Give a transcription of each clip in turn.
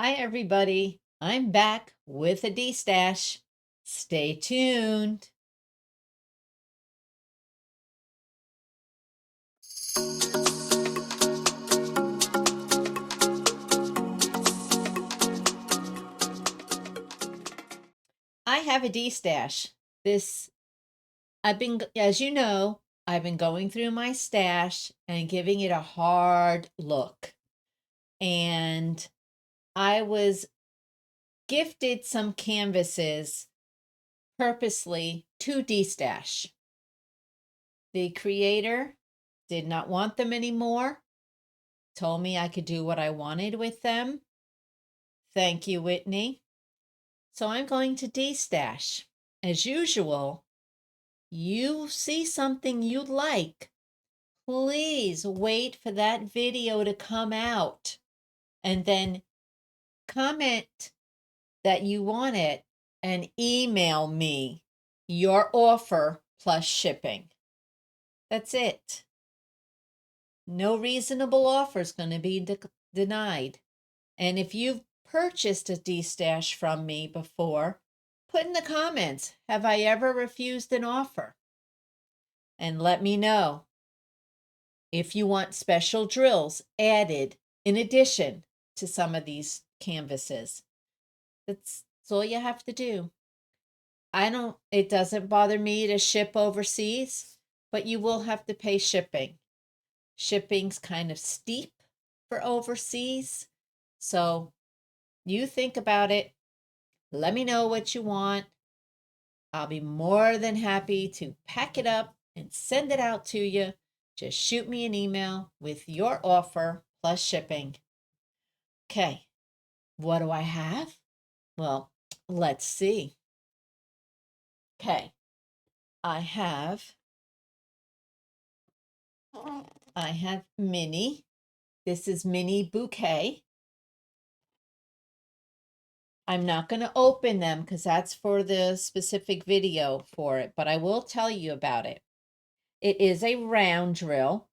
Hi, everybody. I'm back with a D-Stash. Stay tuned. I have a D-Stash. As you know, I've been going through my stash and giving it a hard look. And I was gifted some canvases purposely to D-Stash. The creator did not want them anymore, told me I could do what I wanted with them. Thank you, Whitney. So I'm going to D-Stash. As usual, you see something you like, please wait for that video to come out and then comment that you want it and email me your offer plus shipping. That's it. No reasonable offer is going to be denied. And if you've purchased a D-Stash from me before, put in the comments, have I ever refused an offer? And let me know if you want special drills added in addition to some of these canvases. That's all you have to do. It doesn't bother me to ship overseas, but you will have to pay shipping. Shipping's kind of steep for overseas. So you think about it. Let me know what you want. I'll be more than happy to pack it up and send it out to you. Just shoot me an email with your offer plus shipping. Okay, what do I have? Well, let's see. Okay, I have Mini. This is Mini Bouquet. I'm not going to open them because that's for the specific video for it, but I will tell you about it. It is a round drill.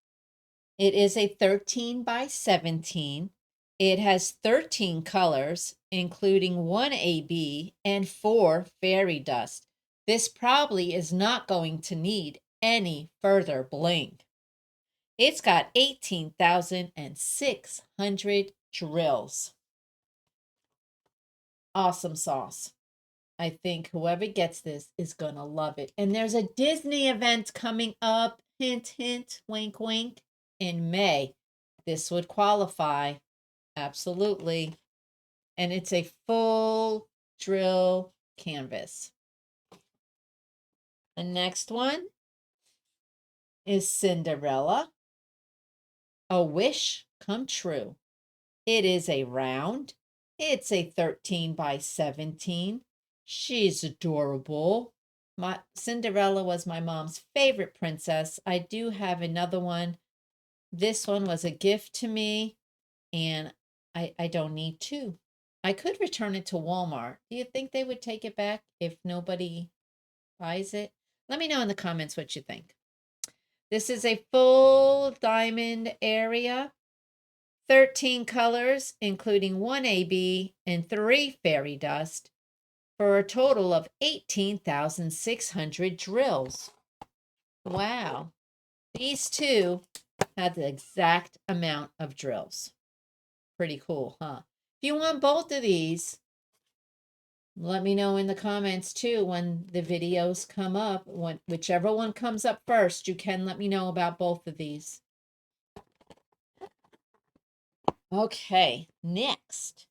It is a 13 by 17. It has 13 colors, including 1 AB and 4 fairy dust. This probably is not going to need any further bling. It's got 18,600 drills. Awesome sauce. I think whoever gets this is going to love it. And there's a Disney event coming up, hint, hint, wink, wink, in May. This would qualify. Absolutely. And it's a full drill canvas. The next one is Cinderella, A Wish Come True. It is a round. It's a 13 by 17. She's adorable. Cinderella was my mom's favorite princess. I do have another one. This one was a gift to me, and I don't need two. I could return it to Walmart. Do you think they would take it back if nobody buys it? Let me know in the comments what you think. This is a full diamond area. 13 colors, including 1 AB and 3 fairy dust, for a total of 18,600 drills. Wow. These two have the exact amount of drills. Pretty cool, huh? If you want both of these, let me know in the comments too when the videos come up. Whichever one comes up first, you can let me know about both of these. Okay, next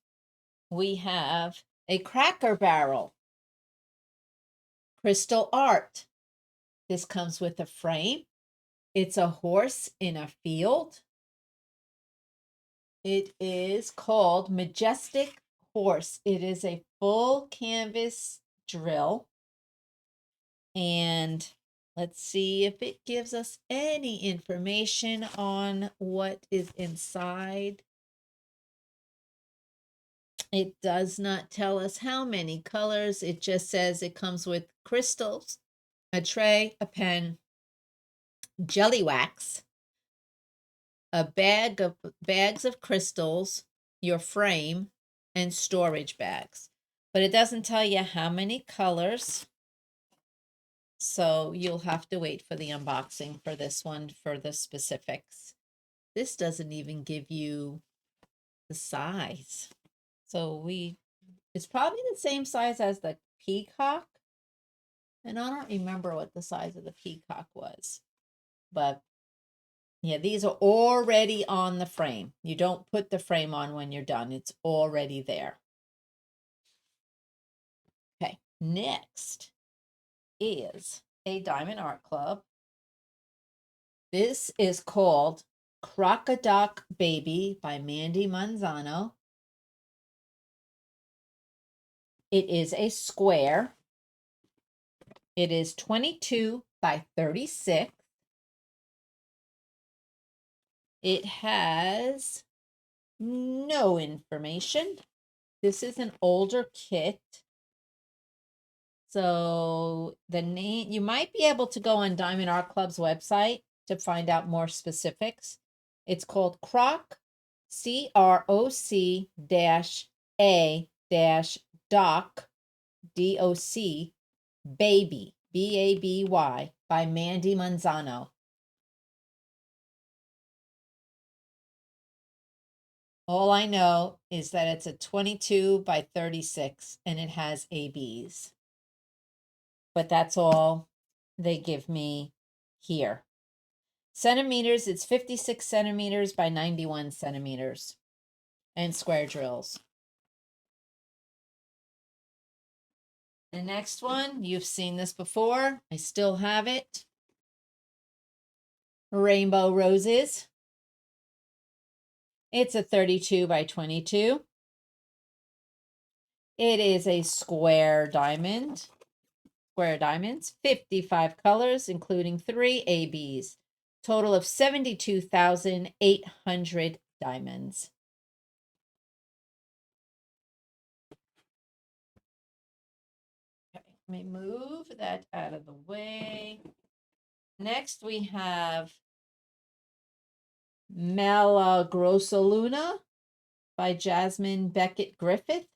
we have a Cracker Barrel crystal art. This comes with a frame. It's a horse in a field. It is called Majestic Horse. It is a full canvas drill. And let's see if it gives us any information on what is inside. It does not tell us how many colors. It just says it comes with crystals, a tray, a pen, jelly wax, a bags of crystals, your frame, and storage bags. But it doesn't tell you how many colors. So you'll have to wait for the unboxing for this one for the specifics. This doesn't even give you the size. So it's probably the same size as the Peacock. And I don't remember what the size of the Peacock was. But yeah, these are already on the frame. You don't put the frame on when you're done. It's already there. Okay, next is a Diamond Art Club. This is called Crocodoc Baby by Mandy Manzano. It is a square. It is 22 by 36. It has no information. This is an older kit. So the name, you might be able to go on Diamond Art Club's website to find out more specifics. It's called Croc, CROC -A Doc, DOC, Baby, BABY, by Mandy Manzano. All I know is that it's a 22 by 36 and it has ABs. But that's all they give me here. Centimeters, it's 56 centimeters by 91 centimeters. And square drills. The next one, you've seen this before. I still have it. Rainbow Roses. It's a 32 by 22. It is a square diamond. Square diamonds, 55 colors, including 3 ABs. Total of 72,800 diamonds. Okay, let me move that out of the way. Next, we have Malagrosaluna by Jasmine Beckett Griffith.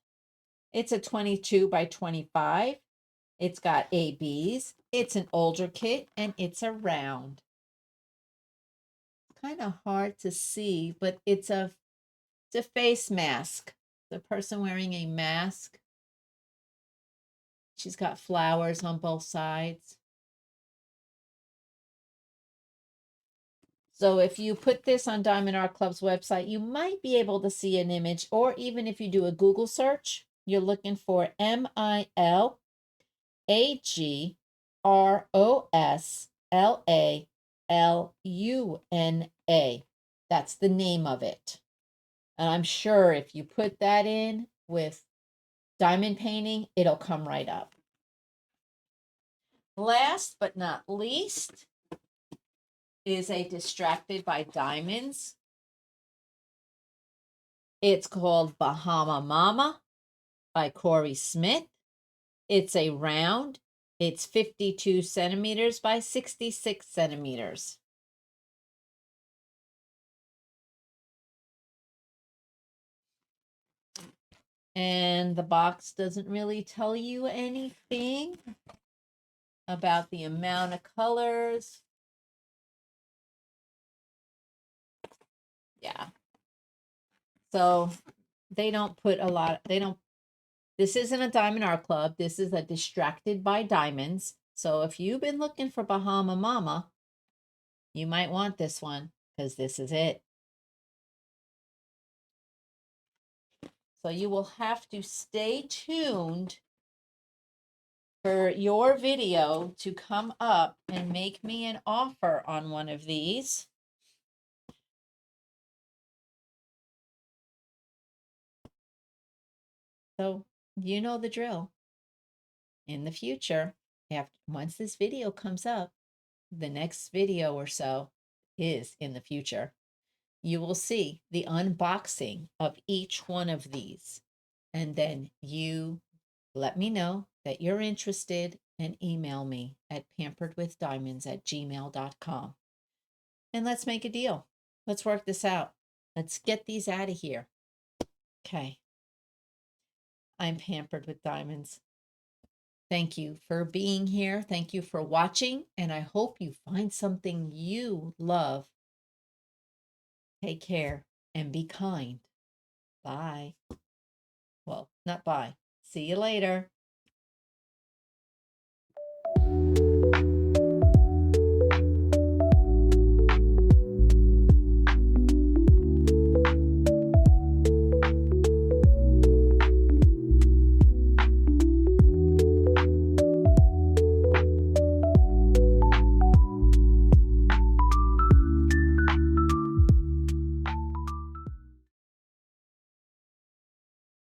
It's a 22 by 25. It's got ABs. It's an older kit, and it's a round. Kind of hard to see, but it's a face mask. The person wearing a mask. She's got flowers on both sides. So if you put this on Diamond Art Club's website, you might be able to see an image, or even if you do a Google search, you're looking for MILAGROSLALUNA. That's the name of it. And I'm sure if you put that in with diamond painting, it'll come right up. Last but not least is a Distracted by Diamonds. It's called Bahama Mama by Corey Smith. It's a round. It's 52 centimeters by 66 centimeters. And the box doesn't really tell you anything about the amount of colors. Yeah. So they don't put a lot, this isn't a Diamond Art Club. This is a Distracted by Diamonds. So if you've been looking for Bahama Mama, you might want this one because this is it. So you will have to stay tuned for your video to come up and make me an offer on one of these. So you know the drill. In the future, once this video comes up, the next video or so is in the future. You will see the unboxing of each one of these. And then you let me know that you're interested and email me at pamperedwithdiamonds@gmail.com. And let's make a deal. Let's work this out. Let's get these out of here. Okay. I'm Pampered with Diamonds. Thank you for being here. Thank you for watching, and I hope you find something you love. Take care and be kind. Bye. Well, not bye. See you later.